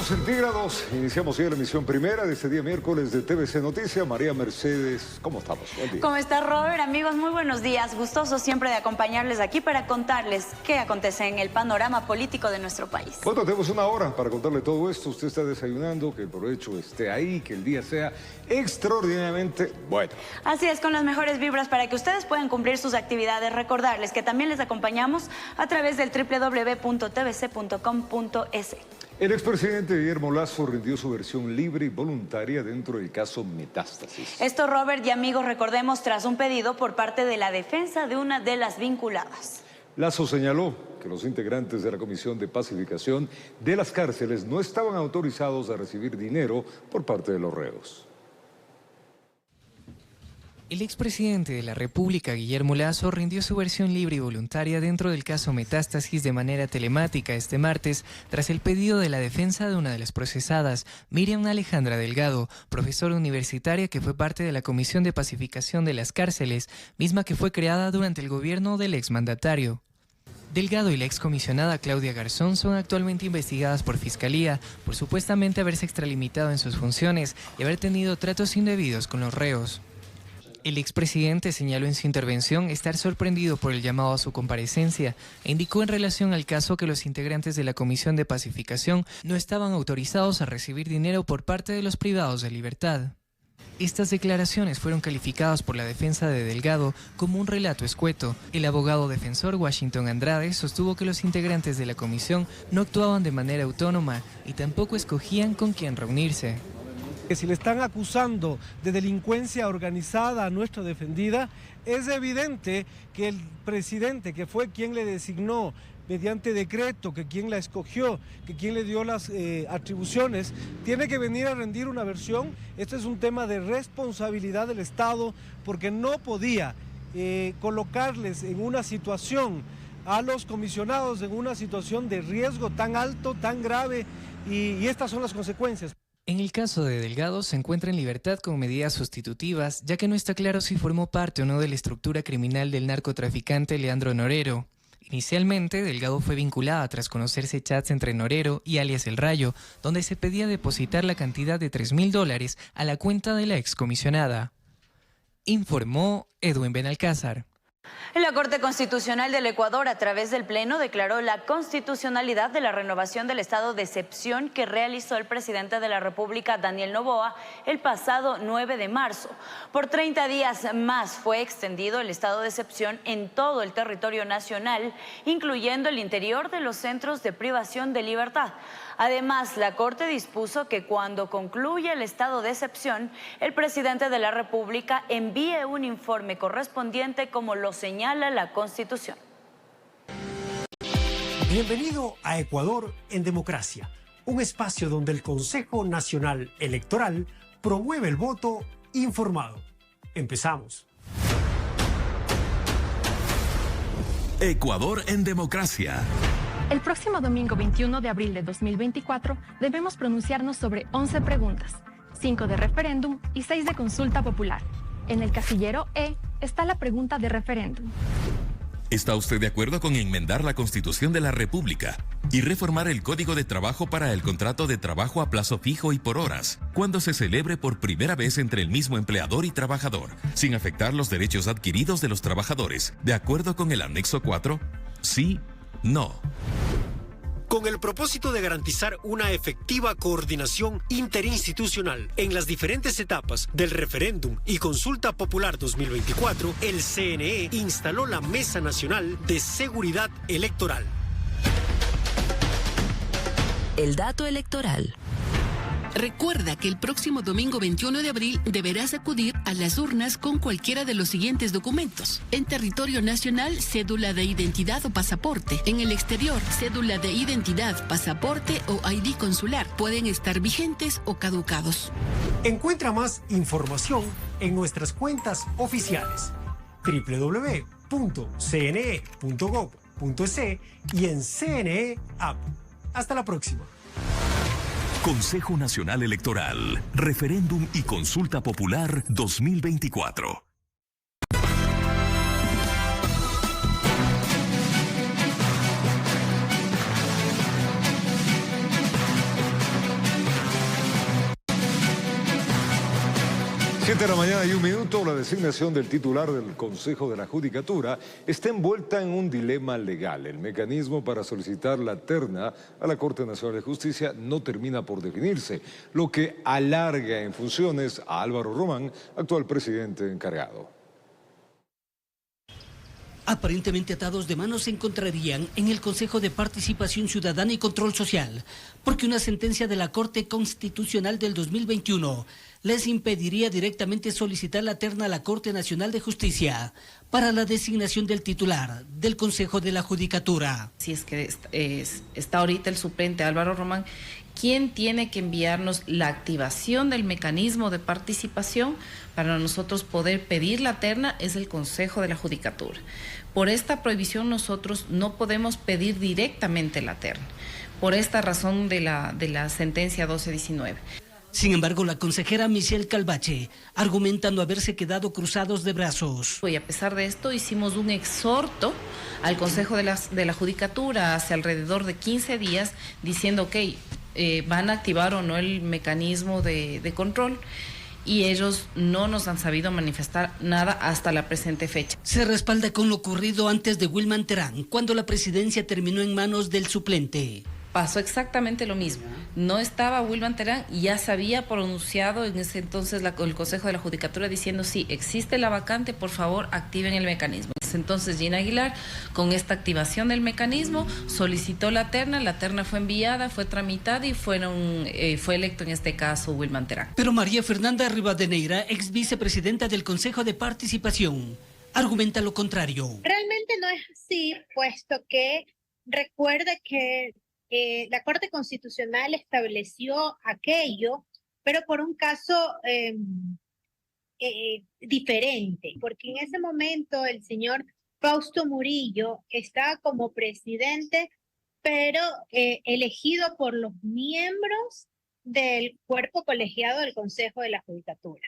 grados centígrados. Iniciamos ya la emisión primera de este día miércoles de TVC Noticias. María Mercedes, ¿cómo estamos? Buen día. ¿Cómo está, Robert? Amigos, muy buenos días. Gustoso siempre de acompañarles aquí para contarles qué acontece en el panorama político de nuestro país. Bueno, tenemos una hora para contarle todo esto. Usted está desayunando, que el provecho esté ahí, que el día sea extraordinariamente bueno. Así es, con las mejores vibras para que ustedes puedan cumplir sus actividades. Recordarles que también les acompañamos a través del www.tvc.com.es. El expresidente Guillermo Lasso rindió su versión libre y voluntaria dentro del caso Metástasis. Esto, Robert y amigos, recordemos, tras un pedido por parte de la defensa de una de las vinculadas. Lasso señaló que los integrantes de la Comisión de Pacificación de las Cárceles no estaban autorizados a recibir dinero por parte de los reos. El expresidente de la República, Guillermo Lasso, rindió su versión libre y voluntaria dentro del caso Metástasis de manera telemática este martes, tras el pedido de la defensa de una de las procesadas, Miriam Alejandra Delgado, profesora universitaria que fue parte de la Comisión de Pacificación de las Cárceles, misma que fue creada durante el gobierno del exmandatario. Delgado y la excomisionada Claudia Garzón son actualmente investigadas por Fiscalía por supuestamente haberse extralimitado en sus funciones y haber tenido tratos indebidos con los reos. El expresidente señaló en su intervención estar sorprendido por el llamado a su comparecencia e indicó en relación al caso que los integrantes de la Comisión de Pacificación no estaban autorizados a recibir dinero por parte de los privados de libertad. Estas declaraciones fueron calificadas por la defensa de Delgado como un relato escueto. El abogado defensor Washington Andrade sostuvo que los integrantes de la comisión no actuaban de manera autónoma y tampoco escogían con quién reunirse. Que si le están acusando de delincuencia organizada a nuestra defendida, es evidente que el presidente, que fue quien le designó mediante decreto, que quien la escogió, que quien le dio las atribuciones, tiene que venir a rendir una versión. Este es un tema de responsabilidad del Estado, porque no podía colocarles en una situación a los comisionados, en una situación de riesgo tan alto, tan grave, y estas son las consecuencias. En el caso de Delgado se encuentra en libertad con medidas sustitutivas, ya que no está claro si formó parte o no de la estructura criminal del narcotraficante Leandro Norero. Inicialmente, Delgado fue vinculada tras conocerse chats entre Norero y alias El Rayo, donde se pedía depositar la cantidad de $3.000 a la cuenta de la excomisionada. Informó Edwin Benalcázar. La Corte Constitucional del Ecuador, a través del Pleno, declaró la constitucionalidad de la renovación del estado de excepción que realizó el presidente de la República, Daniel Noboa, el pasado 9 de marzo. Por 30 días más fue extendido el estado de excepción en todo el territorio nacional, incluyendo el interior de los centros de privación de libertad. Además, la Corte dispuso que cuando concluya el estado de excepción, el presidente de la República envíe un informe correspondiente como lo señala la Constitución. Bienvenido a Ecuador en Democracia, un espacio donde el Consejo Nacional Electoral promueve el voto informado. Empezamos. Ecuador en Democracia. El próximo domingo 21 de abril de 2024 debemos pronunciarnos sobre 11 preguntas, 5 de referéndum y 6 de consulta popular. En el casillero E está la pregunta de referéndum. ¿Está usted de acuerdo con enmendar la Constitución de la República y reformar el Código de Trabajo para el contrato de trabajo a plazo fijo y por horas, cuando se celebre por primera vez entre el mismo empleador y trabajador, sin afectar los derechos adquiridos de los trabajadores, de acuerdo con el anexo 4? ¿Sí? No. Con el propósito de garantizar una efectiva coordinación interinstitucional en las diferentes etapas del referéndum y consulta popular 2024, el CNE instaló la Mesa Nacional de Seguridad Electoral. El dato electoral. Recuerda que el próximo domingo 21 de abril deberás acudir a las urnas con cualquiera de los siguientes documentos. En territorio nacional, cédula de identidad o pasaporte. En el exterior, cédula de identidad, pasaporte o ID consular. Pueden estar vigentes o caducados. Encuentra más información en nuestras cuentas oficiales www.cne.gov.es y en CNE App. Hasta la próxima. Consejo Nacional Electoral, Referéndum y Consulta Popular 2024. 7 de la mañana y 1 minuto, la designación del titular del Consejo de la Judicatura está envuelta en un dilema legal. El mecanismo para solicitar la terna a la Corte Nacional de Justicia no termina por definirse, lo que alarga en funciones a Álvaro Román, actual presidente encargado. Aparentemente atados de manos se encontrarían en el Consejo de Participación Ciudadana y Control Social, porque una sentencia de la Corte Constitucional del 2021 les impediría directamente solicitar la terna a la Corte Nacional de Justicia para la designación del titular del Consejo de la Judicatura. Si es que está ahorita el suplente Álvaro Román, ¿quién tiene que enviarnos la activación del mecanismo de participación para nosotros poder pedir la terna? Es el Consejo de la Judicatura. Por esta prohibición nosotros no podemos pedir directamente la terna, por esta razón de la sentencia 1219. Sin embargo, la consejera Michelle Calvache argumenta no haberse quedado cruzados de brazos. Y a pesar de esto, hicimos un exhorto al Consejo de la Judicatura hace alrededor de 15 días diciendo que van a activar o no el mecanismo de control, y ellos no nos han sabido manifestar nada hasta la presente fecha. Se respalda con lo ocurrido antes de Wilman Terán, cuando la presidencia terminó en manos del suplente. Pasó exactamente lo mismo. No estaba Wilman Terán y ya se había pronunciado en ese entonces el Consejo de la Judicatura diciendo sí, existe la vacante, por favor activen el mecanismo. Entonces Gina Aguilar, con esta activación del mecanismo, solicitó la terna fue enviada, fue tramitada y fue electo en este caso Wilman Terán. Pero María Fernanda Rivadeneira, ex vicepresidenta del Consejo de Participación, argumenta lo contrario. Realmente no es así, puesto que recuerda que la Corte Constitucional estableció aquello, pero por un caso diferente, porque en ese momento el señor Fausto Murillo estaba como presidente, pero elegido por los miembros del cuerpo colegiado del Consejo de la Judicatura.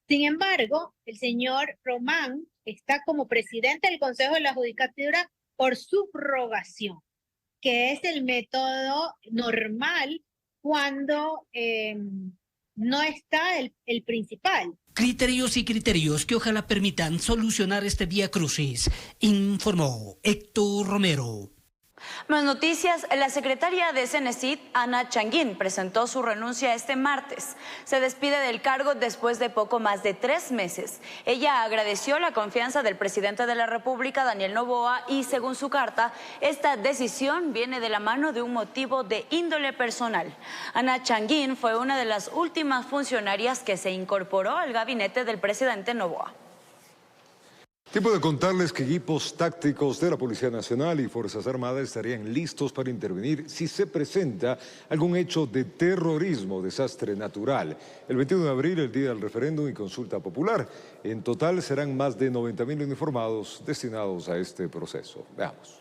Sin embargo, el señor Román está como presidente del Consejo de la Judicatura por subrogación, que es el método normal cuando no está el principal. Criterios y criterios que ojalá permitan solucionar este vía crucis, informó Héctor Romero. Más noticias, la secretaria de Cenecit, Ana Changuín, presentó su renuncia este martes. Se despide del cargo después de poco más de 3 meses. Ella agradeció la confianza del presidente de la República, Daniel Noboa, y según su carta, esta decisión viene de la mano de un motivo de índole personal. Ana Changuín fue una de las últimas funcionarias que se incorporó al gabinete del presidente Noboa. Tiempo de contarles que equipos tácticos de la Policía Nacional y Fuerzas Armadas estarían listos para intervenir si se presenta algún hecho de terrorismo o desastre natural. El 21 de abril, el día del referéndum y consulta popular. En total serán más de 90.000 uniformados destinados a este proceso. Veamos.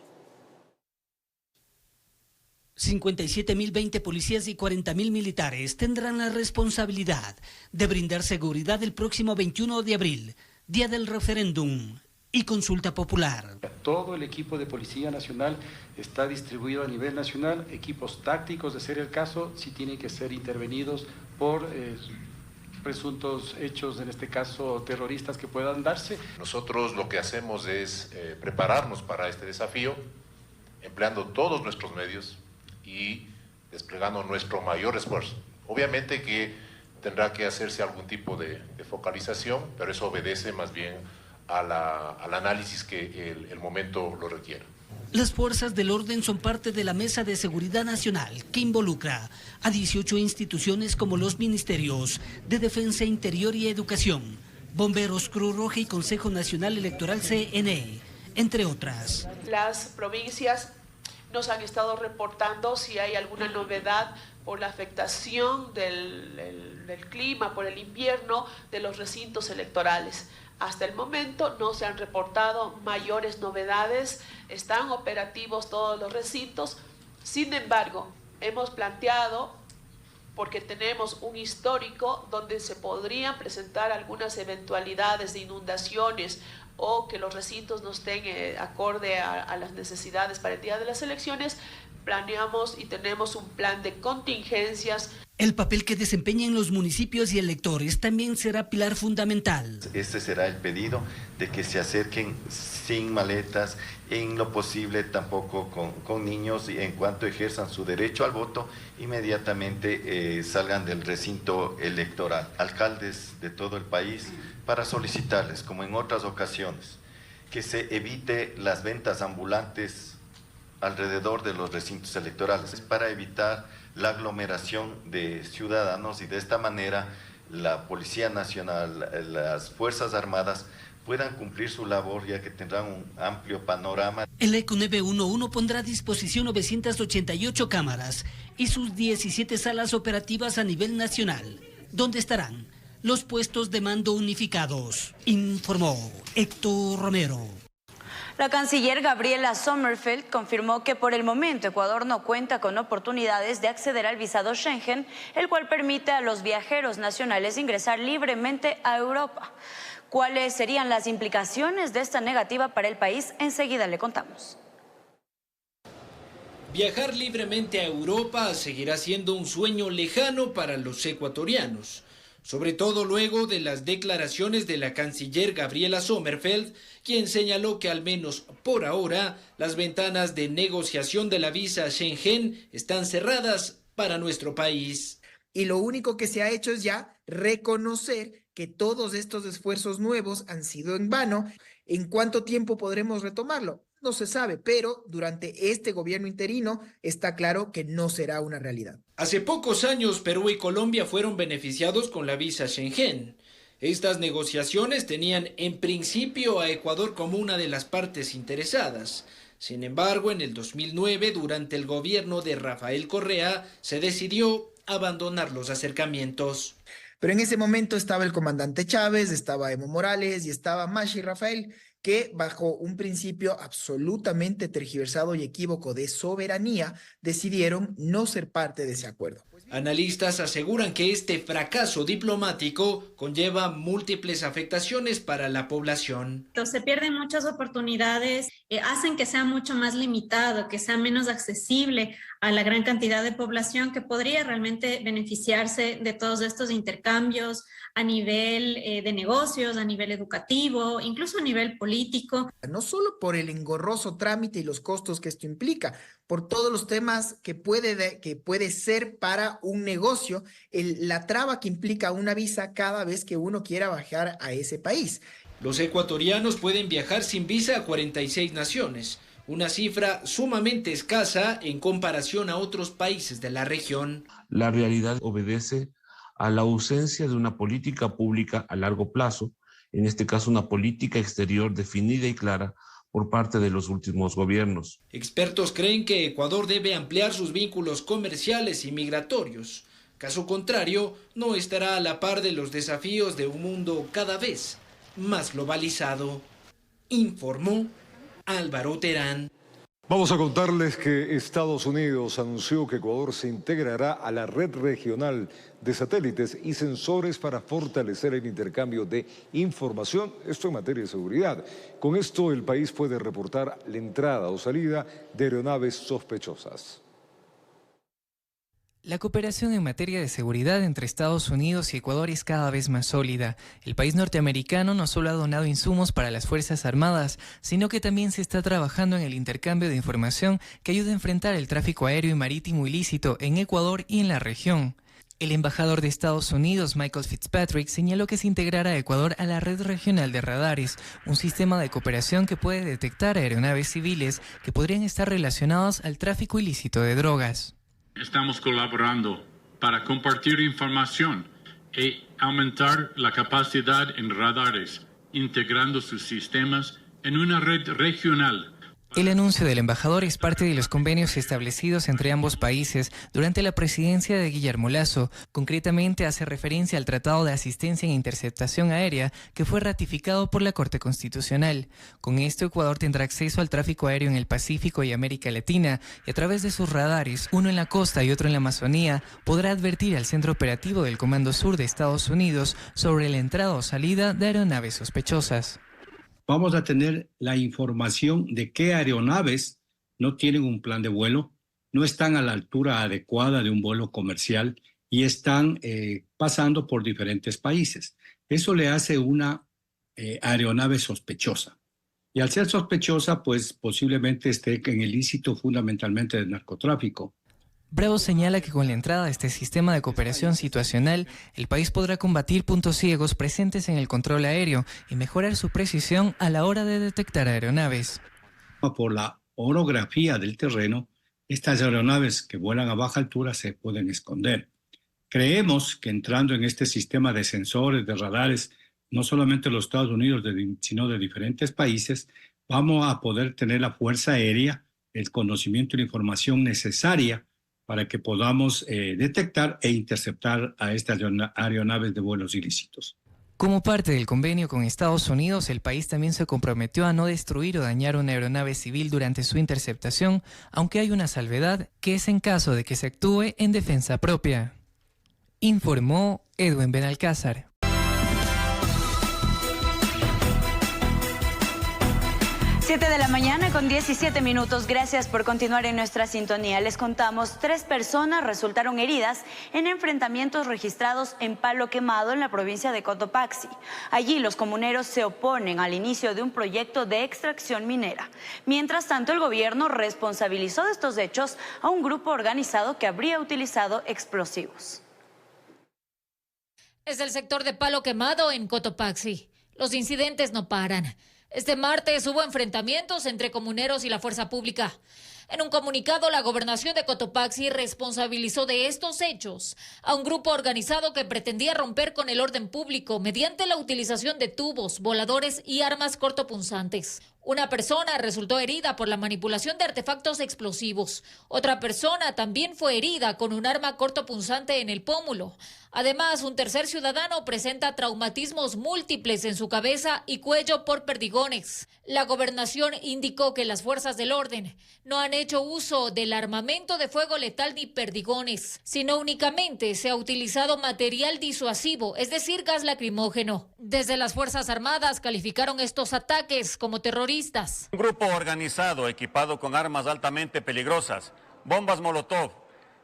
57.020 policías y 40.000 militares tendrán la responsabilidad de brindar seguridad el próximo 21 de abril, día del referéndum y consulta popular. Todo el equipo de Policía Nacional está distribuido a nivel nacional. Equipos tácticos, de ser el caso, sí tienen que ser intervenidos por presuntos hechos, en este caso terroristas, que puedan darse. Nosotros lo que hacemos es prepararnos para este desafío, empleando todos nuestros medios y desplegando nuestro mayor esfuerzo. Obviamente que tendrá que hacerse algún tipo de focalización, pero eso obedece más bien al análisis que el momento lo requiere. Las fuerzas del orden son parte de la Mesa de Seguridad Nacional, que involucra a 18 instituciones como los Ministerios de Defensa Interior y Educación, Bomberos, Cruz Roja y Consejo Nacional Electoral CNE, entre otras. Las provincias nos han estado reportando si hay alguna novedad por la afectación del clima, por el invierno de los recintos electorales. Hasta el momento no se han reportado mayores novedades, están operativos todos los recintos. Sin embargo, hemos planteado, porque tenemos un histórico donde se podrían presentar algunas eventualidades de inundaciones o que los recintos no estén acorde a las necesidades para el día de las elecciones, planeamos y tenemos un plan de contingencias. El papel que desempeñan los municipios y electores también será pilar fundamental. Este será el pedido de que se acerquen sin maletas, en lo posible tampoco con niños, y en cuanto ejerzan su derecho al voto, inmediatamente salgan del recinto electoral. Alcaldes de todo el país, para solicitarles, como en otras ocasiones, que se evite las ventas ambulantes alrededor de los recintos electorales, para evitar la aglomeración de ciudadanos, y de esta manera la Policía Nacional, las Fuerzas Armadas puedan cumplir su labor, ya que tendrán un amplio panorama. El ECO 911 pondrá a disposición 988 cámaras y sus 17 salas operativas a nivel nacional, donde estarán los puestos de mando unificados, informó Héctor Romero. La canciller Gabriela Sommerfeld confirmó que por el momento Ecuador no cuenta con oportunidades de acceder al visado Schengen, el cual permite a los viajeros nacionales ingresar libremente a Europa. ¿Cuáles serían las implicaciones de esta negativa para el país? Enseguida le contamos. Viajar libremente a Europa seguirá siendo un sueño lejano para los ecuatorianos, sobre todo luego de las declaraciones de la canciller Gabriela Sommerfeld, quien señaló que al menos por ahora las ventanas de negociación de la visa Schengen están cerradas para nuestro país. Y lo único que se ha hecho es ya reconocer que todos estos esfuerzos nuevos han sido en vano. ¿En cuánto tiempo podremos retomarlo? No se sabe, pero durante este gobierno interino está claro que no será una realidad. Hace pocos años Perú y Colombia fueron beneficiados con la visa Schengen. Estas negociaciones tenían en principio a Ecuador como una de las partes interesadas. Sin embargo, en el 2009, durante el gobierno de Rafael Correa, se decidió abandonar los acercamientos. Pero en ese momento estaba el comandante Chávez, estaba Evo Morales y estaba Mashi Rafael, que bajo un principio absolutamente tergiversado y equívoco de soberanía, decidieron no ser parte de ese acuerdo. Analistas aseguran que este fracaso diplomático conlleva múltiples afectaciones para la población. Se pierden muchas oportunidades, hacen que sea mucho más limitado, que sea menos accesible a la gran cantidad de población que podría realmente beneficiarse de todos estos intercambios a nivel de negocios, a nivel educativo, incluso a nivel político. No solo por el engorroso trámite y los costos que esto implica, por todos los temas que puede ser para un negocio, la traba que implica una visa cada vez que uno quiera viajar a ese país. Los ecuatorianos pueden viajar sin visa a 46 naciones, una cifra sumamente escasa en comparación a otros países de la región. La realidad obedece a la ausencia de una política pública a largo plazo, en este caso una política exterior definida y clara por parte de los últimos gobiernos. Expertos creen que Ecuador debe ampliar sus vínculos comerciales y migratorios. Caso contrario, no estará a la par de los desafíos de un mundo cada vez más globalizado. Informó Álvaro Terán. Vamos a contarles que Estados Unidos anunció que Ecuador se integrará a la red regional de satélites y sensores para fortalecer el intercambio de información, esto en materia de seguridad. Con esto el país puede reportar la entrada o salida de aeronaves sospechosas. La cooperación en materia de seguridad entre Estados Unidos y Ecuador es cada vez más sólida. El país norteamericano no solo ha donado insumos para las Fuerzas Armadas, sino que también se está trabajando en el intercambio de información que ayude a enfrentar el tráfico aéreo y marítimo ilícito en Ecuador y en la región. El embajador de Estados Unidos, Michael Fitzpatrick, señaló que se integrará a Ecuador a la red regional de radares, un sistema de cooperación que puede detectar aeronaves civiles que podrían estar relacionadas al tráfico ilícito de drogas. Estamos colaborando para compartir información e aumentar la capacidad en radares, integrando sus sistemas en una red regional. El anuncio del embajador es parte de los convenios establecidos entre ambos países durante la presidencia de Guillermo Lasso. Concretamente hace referencia al Tratado de Asistencia en Interceptación Aérea que fue ratificado por la Corte Constitucional. Con esto Ecuador tendrá acceso al tráfico aéreo en el Pacífico y América Latina y a través de sus radares, uno en la costa y otro en la Amazonía, podrá advertir al Centro Operativo del Comando Sur de Estados Unidos sobre la entrada o salida de aeronaves sospechosas. Vamos a tener la información de qué aeronaves no tienen un plan de vuelo, no están a la altura adecuada de un vuelo comercial y están pasando por diferentes países. Eso le hace una aeronave sospechosa. Y al ser sospechosa, pues posiblemente esté en el ilícito fundamentalmente del narcotráfico. Bravo señala que con la entrada de este sistema de cooperación situacional, el país podrá combatir puntos ciegos presentes en el control aéreo y mejorar su precisión a la hora de detectar aeronaves. Por la orografía del terreno, estas aeronaves que vuelan a baja altura se pueden esconder. Creemos que entrando en este sistema de sensores, de radares, no solamente de los Estados Unidos, sino de diferentes países, vamos a poder tener la fuerza aérea, el conocimiento y la información necesaria para que podamos detectar e interceptar a estas aeronaves de vuelos ilícitos. Como parte del convenio con Estados Unidos, el país también se comprometió a no destruir o dañar una aeronave civil durante su interceptación, aunque hay una salvedad, que es en caso de que se actúe en defensa propia. Informó Edwin Benalcázar. 7 de la mañana con 17 minutos. Gracias por continuar en nuestra sintonía. Les contamos, 3 personas resultaron heridas en enfrentamientos registrados en Palo Quemado, en la provincia de Cotopaxi. Allí los comuneros se oponen al inicio de un proyecto de extracción minera. Mientras tanto, el gobierno responsabilizó de estos hechos a un grupo organizado que habría utilizado explosivos. Es el sector de Palo Quemado en Cotopaxi. Los incidentes no paran. Este martes hubo enfrentamientos entre comuneros y la fuerza pública. En un comunicado, la gobernación de Cotopaxi responsabilizó de estos hechos a un grupo organizado que pretendía romper con el orden público mediante la utilización de tubos, voladores y armas cortopunzantes. Una persona resultó herida por la manipulación de artefactos explosivos. Otra persona también fue herida con un arma cortopunzante en el pómulo. Además, un tercer ciudadano presenta traumatismos múltiples en su cabeza y cuello por perdigones. La gobernación indicó que las fuerzas del orden no han hecho uso del armamento de fuego letal ni perdigones, sino únicamente se ha utilizado material disuasivo, es decir, gas lacrimógeno. Desde las Fuerzas Armadas calificaron estos ataques como terroristas. Un grupo organizado equipado con armas altamente peligrosas, bombas molotov,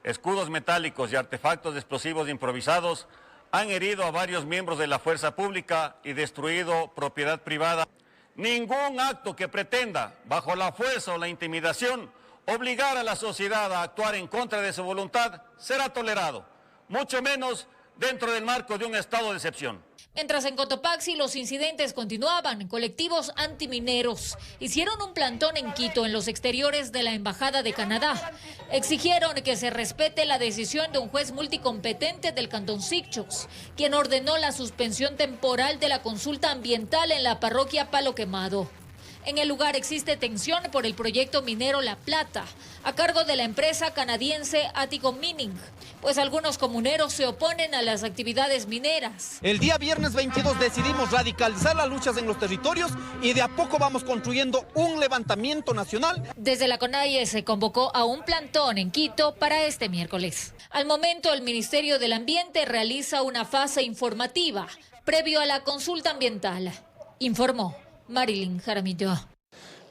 escudos metálicos y artefactos explosivos improvisados han herido a varios miembros de la fuerza pública y destruido propiedad privada. Ningún acto que pretenda, bajo la fuerza o la intimidación, obligar a la sociedad a actuar en contra de su voluntad será tolerado, mucho menos dentro del marco de un estado de excepción. Mientras en Cotopaxi los incidentes continuaban, colectivos antimineros hicieron un plantón en Quito, en los exteriores de la Embajada de Canadá. Exigieron que se respete la decisión de un juez multicompetente del Cantón Sicchos, quien ordenó la suspensión temporal de la consulta ambiental en la parroquia Palo Quemado. En el lugar existe tensión por el proyecto minero La Plata, a cargo de la empresa canadiense Attico Mining, pues algunos comuneros se oponen a las actividades mineras. El día viernes 22 decidimos radicalizar las luchas en los territorios y de a poco vamos construyendo un levantamiento nacional. Desde la CONAIE se convocó a un plantón en Quito para este miércoles. Al momento, el Ministerio del Ambiente realiza una fase informativa previo a la consulta ambiental, informó Marilyn Jaramillo.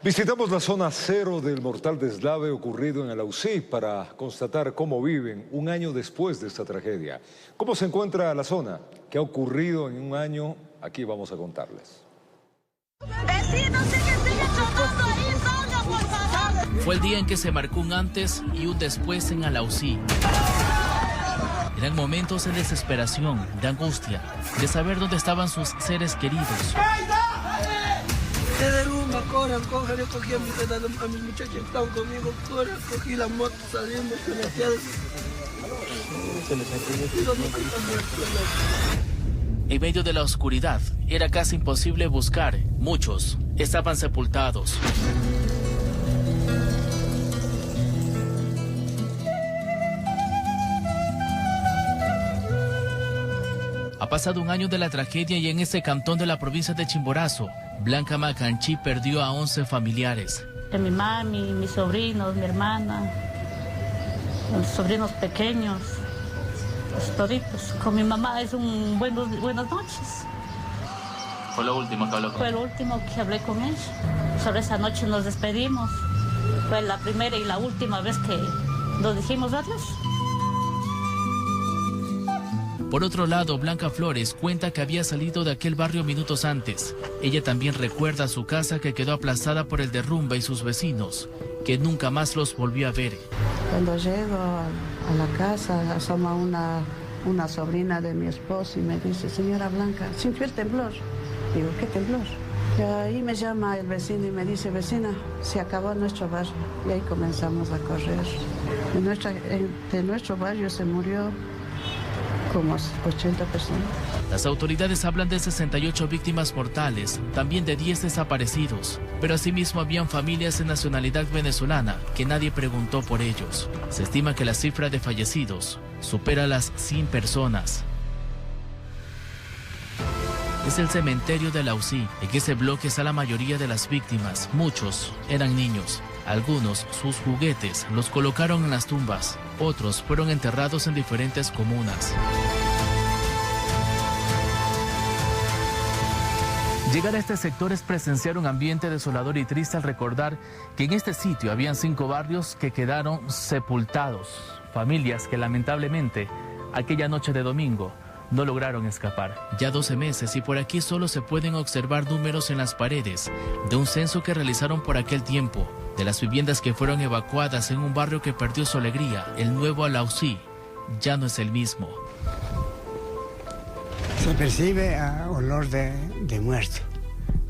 Visitamos la zona cero del mortal deslave ocurrido en Alausí para constatar cómo viven un año después de esta tragedia. ¿Cómo se encuentra la zona? ¿Qué ha ocurrido en un año? Aquí vamos a contarles. Fue el día en que se marcó un antes y un después en Alausí. Eran momentos de desesperación, de angustia, de saber dónde estaban sus seres queridos. Se derrumba, corran, yo cogí a mis muchachos que estaban conmigo, corran, cogí la moto, salimos con las piedras. En medio de la oscuridad, era casi imposible buscar. Muchos estaban sepultados. Ha pasado un año de la tragedia y en ese cantón de la provincia de Chimborazo, Blanca Macanchi perdió a 11 familiares. Mi mami, mis sobrinos, mi hermana, los sobrinos pequeños, los toditos. Con mi mamá es un buenas noches. ¿Fue lo último que habló con ella? Fue lo último que hablé con ella. Sobre esa noche nos despedimos. Fue la primera y la última vez que nos dijimos adiós. Por otro lado, Blanca Flores cuenta que había salido de aquel barrio minutos antes. Ella también recuerda su casa que quedó aplastada por el derrumbe y sus vecinos, que nunca más los volvió a ver. Cuando llego a la casa, asoma una sobrina de mi esposo y me dice, señora Blanca, sintió el temblor. Digo, ¿qué temblor? Y ahí me llama el vecino y me dice, vecina, se acabó nuestro barrio. Y ahí comenzamos a correr. De nuestro barrio se murió como 80 personas. Las autoridades hablan de 68 víctimas mortales, también de 10 desaparecidos, pero asimismo habían familias de nacionalidad venezolana que nadie preguntó por ellos. Se estima que la cifra de fallecidos supera las 100 personas. Es el cementerio de la UCI. En ese bloque está la mayoría de las víctimas. Muchos eran niños. Algunos, sus juguetes, los colocaron en las tumbas. Otros fueron enterrados en diferentes comunas. Llegar a este sector es presenciar un ambiente desolador y triste al recordar que en este sitio habían 5 barrios que quedaron sepultados. Familias que lamentablemente aquella noche de domingo no lograron escapar. Ya 12 meses y por aquí solo se pueden observar números en las paredes de un censo que realizaron por aquel tiempo, de las viviendas que fueron evacuadas en un barrio que perdió su alegría. El nuevo Alausí ya no es el mismo. Se percibe olor de muerto,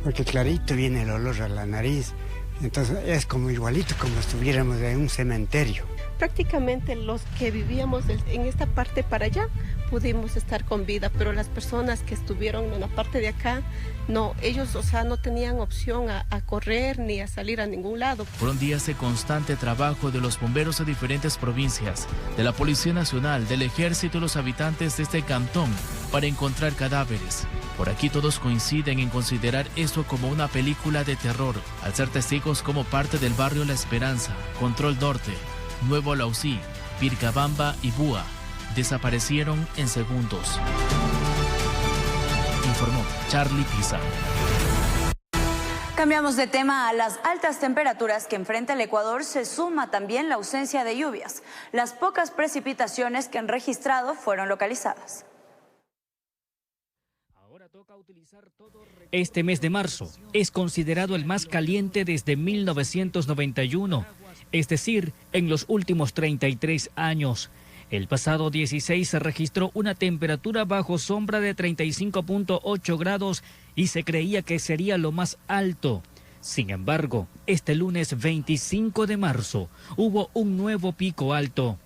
porque clarito viene el olor a la nariz, entonces es como igualito como estuviéramos en un cementerio. Prácticamente los que vivíamos en esta parte para allá pudimos estar con vida, pero las personas que estuvieron en la parte de acá, no, ellos, no tenían opción a correr ni a salir a ningún lado. Fueron días de constante trabajo de los bomberos de diferentes provincias, de la Policía Nacional, del Ejército y los habitantes de este cantón para encontrar cadáveres. Por aquí todos coinciden en considerar esto como una película de terror, al ser testigos como parte del barrio La Esperanza, Control Norte, Nuevo Alausí, Pircabamba y Búa desaparecieron en segundos. Informó Charlie Pisa. Cambiamos de tema. A las altas temperaturas que enfrenta el Ecuador se suma también la ausencia de lluvias. Las pocas precipitaciones que han registrado fueron localizadas. Este mes de marzo es considerado el más caliente desde 1991, es decir, en los últimos 33 años. El pasado 16 se registró una temperatura bajo sombra de 35.8 grados y se creía que sería lo más alto. Sin embargo, este lunes 25 de marzo hubo un nuevo pico alto.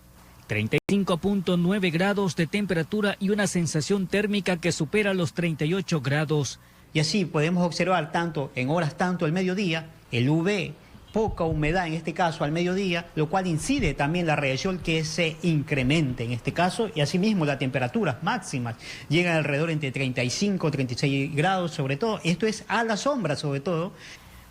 35.9 grados de temperatura y una sensación térmica que supera los 38 grados. Y así podemos observar tanto en horas tanto el mediodía, el UV, poca humedad en este caso al mediodía, lo cual incide también la radiación que se incremente en este caso, y asimismo las temperaturas máximas llegan alrededor entre 35 y 36 grados sobre todo. Esto es a la sombra sobre todo.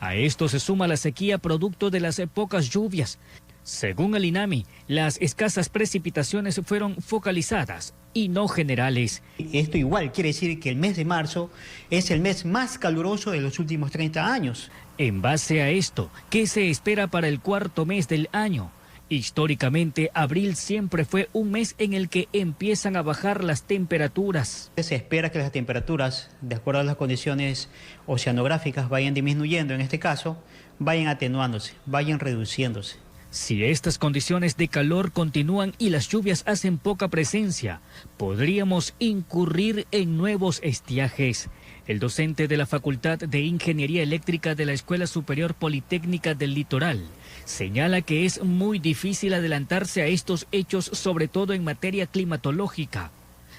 A esto se suma la sequía producto de las pocas lluvias. Según el INAMI, las escasas precipitaciones fueron focalizadas y no generales. Esto igual quiere decir que el mes de marzo es el mes más caluroso de los últimos 30 años. En base a esto, ¿qué se espera para el cuarto mes del año? Históricamente, abril siempre fue un mes en el que empiezan a bajar las temperaturas. Se espera que las temperaturas, de acuerdo a las condiciones oceanográficas, vayan disminuyendo, en este caso, vayan atenuándose, vayan reduciéndose. Si estas condiciones de calor continúan y las lluvias hacen poca presencia, podríamos incurrir en nuevos estiajes. El docente de la Facultad de Ingeniería Eléctrica de la Escuela Superior Politécnica del Litoral señala que es muy difícil adelantarse a estos hechos, sobre todo en materia climatológica,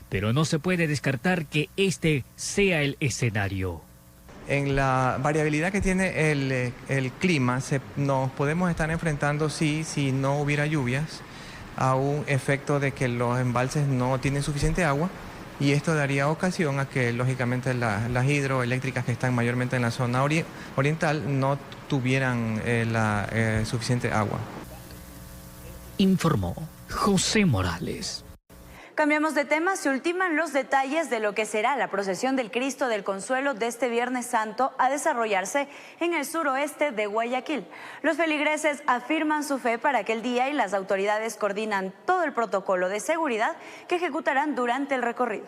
pero no se puede descartar que este sea el escenario. En la variabilidad que tiene el clima, nos podemos estar enfrentando, si no hubiera lluvias, a un efecto de que los embalses no tienen suficiente agua, y esto daría ocasión a que, lógicamente, las hidroeléctricas que están mayormente en la zona oriental no tuvieran suficiente agua. Informó José Morales. Cambiamos de tema, se ultiman los detalles de lo que será la procesión del Cristo del Consuelo de este Viernes Santo a desarrollarse en el suroeste de Guayaquil. Los feligreses afirman su fe para aquel día y las autoridades coordinan todo el protocolo de seguridad que ejecutarán durante el recorrido.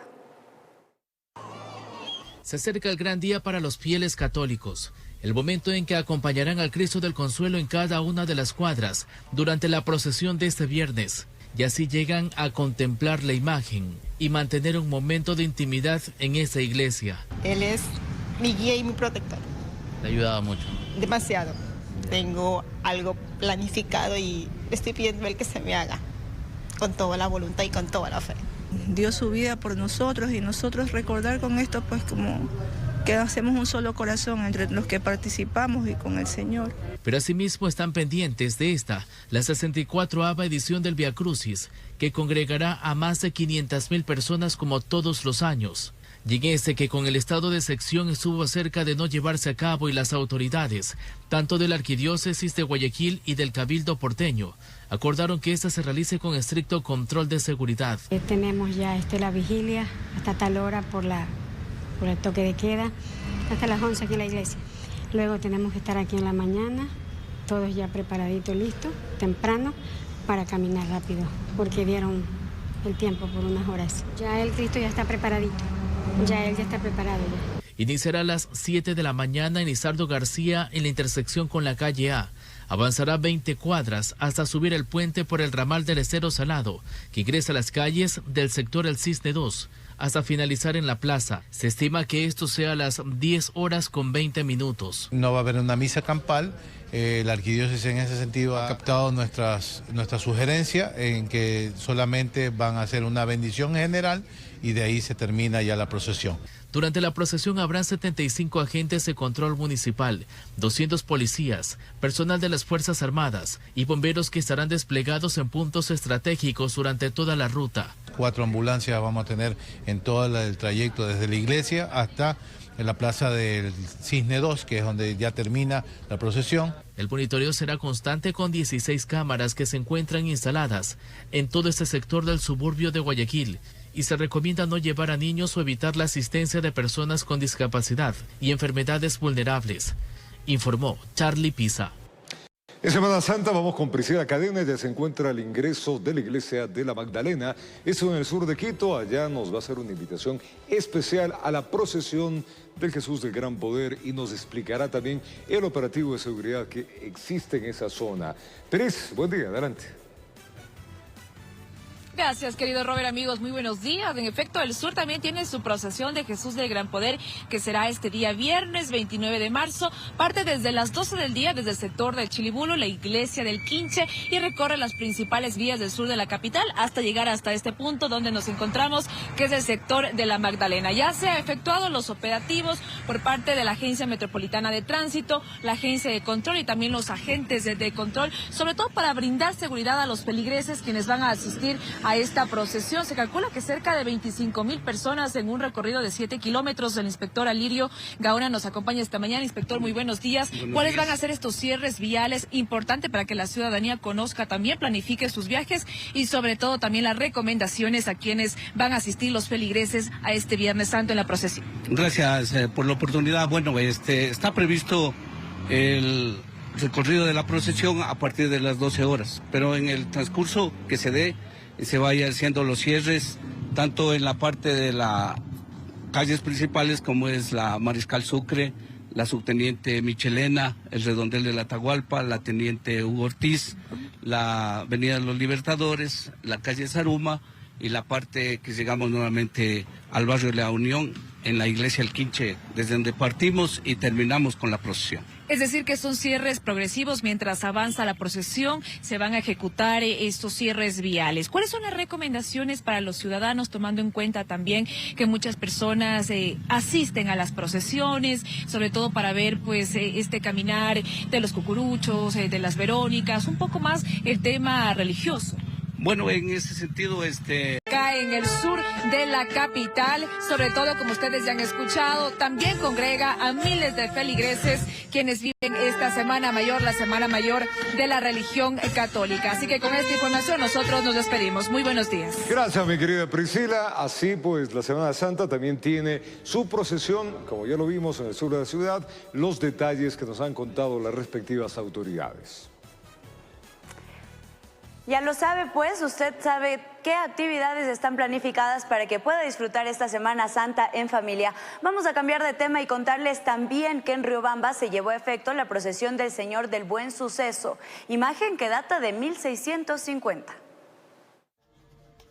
Se acerca el gran día para los fieles católicos, el momento en que acompañarán al Cristo del Consuelo en cada una de las cuadras durante la procesión de este viernes. Y así llegan a contemplar la imagen y mantener un momento de intimidad en esa iglesia. Él es mi guía y mi protector. ¿Te ha ayudado mucho? Demasiado. Tengo algo planificado y estoy pidiendo a él que se me haga con toda la voluntad y con toda la fe. Dio su vida por nosotros y nosotros recordar con esto pues como que hacemos un solo corazón entre los que participamos y con el Señor. Pero asimismo están pendientes de esta, la 64ª edición del Via Crucis, que congregará a más de 500,000 personas como todos los años. Y en este que con el estado de excepción estuvo cerca de no llevarse a cabo y las autoridades, tanto de la Arquidiócesis de Guayaquil y del Cabildo porteño, acordaron que esta se realice con estricto control de seguridad. Tenemos ya la vigilia hasta tal hora por el toque de queda, hasta las 11 aquí en la iglesia. Luego tenemos que estar aquí en la mañana, todos ya preparaditos, listos, temprano, para caminar rápido, porque dieron el tiempo por unas horas. Ya el Cristo ya está preparadito, ya él ya está preparado ya. Iniciará a las 7 de la mañana en Lizardo García en la intersección con la calle A. Avanzará 20 cuadras hasta subir el puente por el ramal del Estero Salado, que ingresa a las calles del sector El Cisne 2, hasta finalizar en la plaza. Se estima que esto sea a las 10 horas con 20 minutos. No va a haber una misa campal. La arquidiócesis en ese sentido ha captado nuestra sugerencia en que solamente van a hacer una bendición general y de ahí se termina ya la procesión. Durante la procesión habrán 75 agentes de control municipal, 200 policías, personal de las Fuerzas Armadas y bomberos que estarán desplegados en puntos estratégicos durante toda la ruta. 4 ambulancias vamos a tener en todo el trayecto desde la iglesia hasta en la plaza del Cisne 2, que es donde ya termina la procesión. El monitoreo será constante con 16 cámaras que se encuentran instaladas en todo este sector del suburbio de Guayaquil y se recomienda no llevar a niños o evitar la asistencia de personas con discapacidad y enfermedades vulnerables, informó Charlie Pisa. En Semana Santa vamos con Priscila Cadena, ya se encuentra el ingreso de la iglesia de la Magdalena, esto en el sur de Quito. Allá nos va a hacer una invitación especial a la procesión del Jesús del Gran Poder y nos explicará también el operativo de seguridad que existe en esa zona. Pris, buen día, adelante. Gracias, querido Robert, amigos, muy buenos días. En efecto, el sur también tiene su procesión de Jesús del Gran Poder, que será este día viernes 29 de marzo. Parte desde las 12 del día desde el sector del Chilibulo, la iglesia del Quinche, y recorre las principales vías del sur de la capital hasta llegar hasta este punto donde nos encontramos, que es el sector de la Magdalena. Ya se han efectuado los operativos por parte de la Agencia Metropolitana de Tránsito, la Agencia de Control y también los agentes de control, sobre todo para brindar seguridad a los feligreses quienes van a asistir a esta procesión. Se calcula que cerca de 25,000 personas en un recorrido de 7 kilómetros. El inspector Alirio Gaona nos acompaña esta mañana. Inspector, muy buenos días. ¿Cuáles van a ser estos cierres viales? Importante para que la ciudadanía conozca, también planifique sus viajes y sobre todo también las recomendaciones a quienes van a asistir los feligreses a este Viernes Santo en la procesión. Gracias por la oportunidad. Bueno, está previsto el recorrido de la procesión a partir de las 12 horas, pero en el transcurso que se dé, se vaya haciendo los cierres, tanto en la parte de las calles principales como es la Mariscal Sucre, la subteniente Michelena, el redondel de la Atahualpa, la teniente Hugo Ortiz, la avenida de los Libertadores, la calle Zaruma y la parte que llegamos nuevamente al barrio de la Unión, en la iglesia El Quinche, desde donde partimos y terminamos con la procesión. Es decir, que son cierres progresivos. Mientras avanza la procesión, se van a ejecutar estos cierres viales. ¿Cuáles son las recomendaciones para los ciudadanos, tomando en cuenta también que muchas personas asisten a las procesiones, sobre todo para ver pues este caminar de los cucuruchos, de las Verónicas, un poco más el tema religioso? Bueno, en ese sentido, Acá en el sur de la capital, sobre todo, como ustedes ya han escuchado, también congrega a miles de feligreses quienes viven esta Semana Mayor, la Semana Mayor de la religión católica. Así que con esta información nosotros nos despedimos. Muy buenos días. Gracias, mi querida Priscila. Así pues, la Semana Santa también tiene su procesión, como ya lo vimos en el sur de la ciudad, los detalles que nos han contado las respectivas autoridades. Ya lo sabe, pues, usted sabe qué actividades están planificadas para que pueda disfrutar esta Semana Santa en familia. Vamos a cambiar de tema y contarles también que en Riobamba se llevó a efecto la procesión del Señor del Buen Suceso, imagen que data de 1650.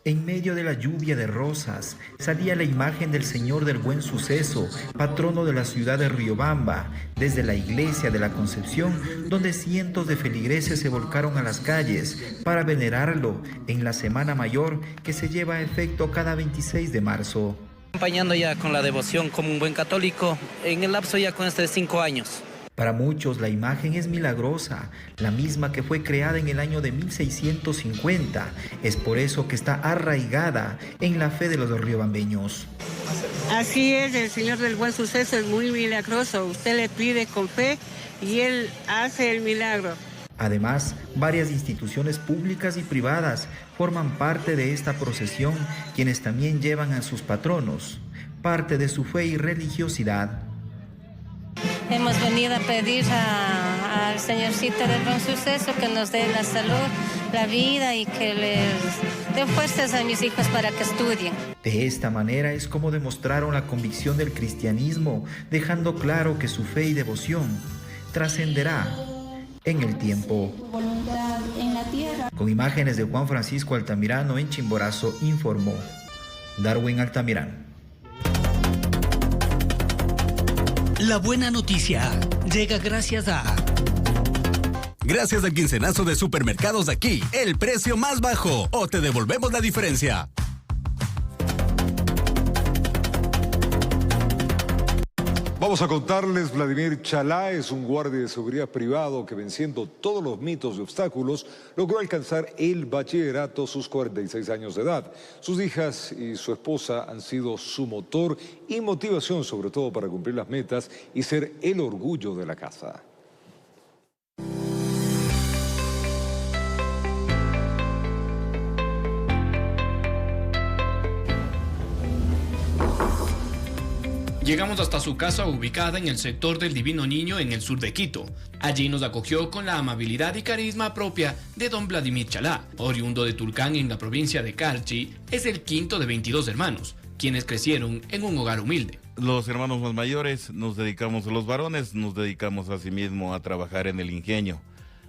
En medio de la lluvia de rosas, salía la imagen del Señor del Buen Suceso, patrono de la ciudad de Riobamba, desde la iglesia de la Concepción, donde cientos de feligreses se volcaron a las calles para venerarlo en la Semana Mayor que se lleva a efecto cada 26 de marzo. Acompañando ya con la devoción como un buen católico, en el lapso ya con de 5 años. Para muchos la imagen es milagrosa, la misma que fue creada en el año de 1650. Es por eso que está arraigada en la fe de los riobambeños. Así es, el Señor del Buen Suceso es muy milagroso. Usted le pide con fe y Él hace el milagro. Además, varias instituciones públicas y privadas forman parte de esta procesión, quienes también llevan a sus patronos, parte de su fe y religiosidad. Hemos venido a pedir al Señorcito del Buen Suceso que nos dé la salud, la vida y que les dé fuerzas a mis hijos para que estudien. De esta manera es como demostraron la convicción del cristianismo, dejando claro que su fe y devoción trascenderá en el tiempo. Con imágenes de Juan Francisco Altamirano en Chimborazo, informó Darwin Altamirano. La buena noticia llega gracias a... Gracias al quincenazo de Supermercados Aquí, el precio más bajo o te devolvemos la diferencia. Vamos a contarles, Vladimir Chalá es un guardia de seguridad privado que, venciendo todos los mitos y obstáculos, logró alcanzar el bachillerato a sus 46 años de edad. Sus hijas y su esposa han sido su motor y motivación, sobre todo para cumplir las metas y ser el orgullo de la casa. Llegamos hasta su casa ubicada en el sector del Divino Niño en el sur de Quito. Allí nos acogió con la amabilidad y carisma propia de don Vladimir Chalá, oriundo de Tulcán en la provincia de Carchi. Es el quinto de 22 hermanos, quienes crecieron en un hogar humilde. Los hermanos más mayores los varones nos dedicamos asimismo a trabajar en el ingenio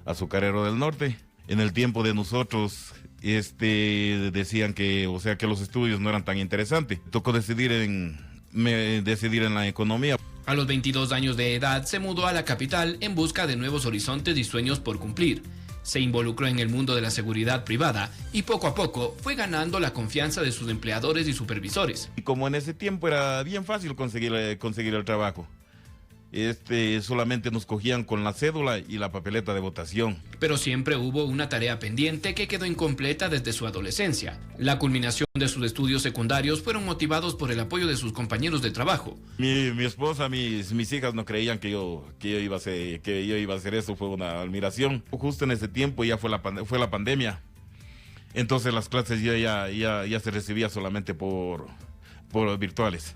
azucarero del norte. En el tiempo de nosotros decían que los estudios no eran tan interesantes. Tocó decidir en la economía. A los 22 años de edad se mudó a la capital en busca de nuevos horizontes y sueños por cumplir. Se involucró en el mundo de la seguridad privada y poco a poco fue ganando la confianza de sus empleadores y supervisores. Y como en ese tiempo era bien fácil conseguir el trabajo, solamente nos cogían con la cédula y la papeleta de votación. Pero siempre hubo una tarea pendiente que quedó incompleta desde su adolescencia. La culminación de sus estudios secundarios fueron motivados por el apoyo de sus compañeros de trabajo. Mi esposa, mis hijas no creían que yo iba a hacer eso, fue una admiración. Justo en ese tiempo ya fue la pandemia. Entonces las clases ya se recibía solamente por virtuales.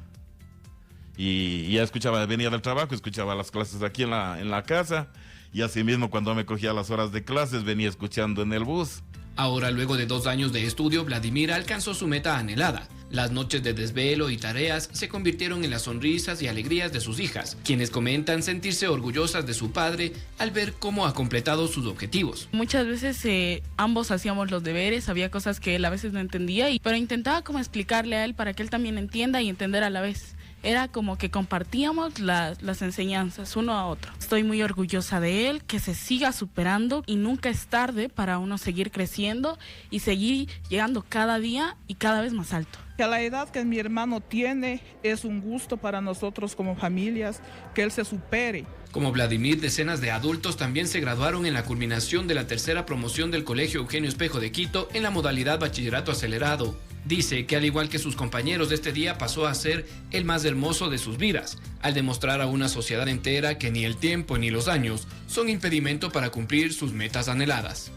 Y ya venía del trabajo, escuchaba las clases aquí en la casa, y así mismo cuando me cogía las horas de clases venía escuchando en el bus. Ahora, luego de 2 años de estudio, Vladimir alcanzó su meta anhelada. Las noches de desvelo y tareas se convirtieron en las sonrisas y alegrías de sus hijas, quienes comentan sentirse orgullosas de su padre al ver cómo ha completado sus objetivos. Muchas veces ambos hacíamos los deberes, había cosas que él a veces no entendía, pero intentaba como explicarle a él para que él también entienda y entender a la vez. Era como que compartíamos las enseñanzas uno a otro. Estoy muy orgullosa de él, que se siga superando y nunca es tarde para uno seguir creciendo y seguir llegando cada día y cada vez más alto. Que a la edad que mi hermano tiene es un gusto para nosotros como familias que él se supere. Como Vladimir, decenas de adultos también se graduaron en la culminación de la tercera promoción del Colegio Eugenio Espejo de Quito en la modalidad bachillerato acelerado. Dice que al igual que sus compañeros de este día pasó a ser el más hermoso de sus vidas, al demostrar a una sociedad entera que ni el tiempo ni los años son impedimento para cumplir sus metas anheladas.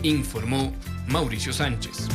Informó Mauricio Sánchez.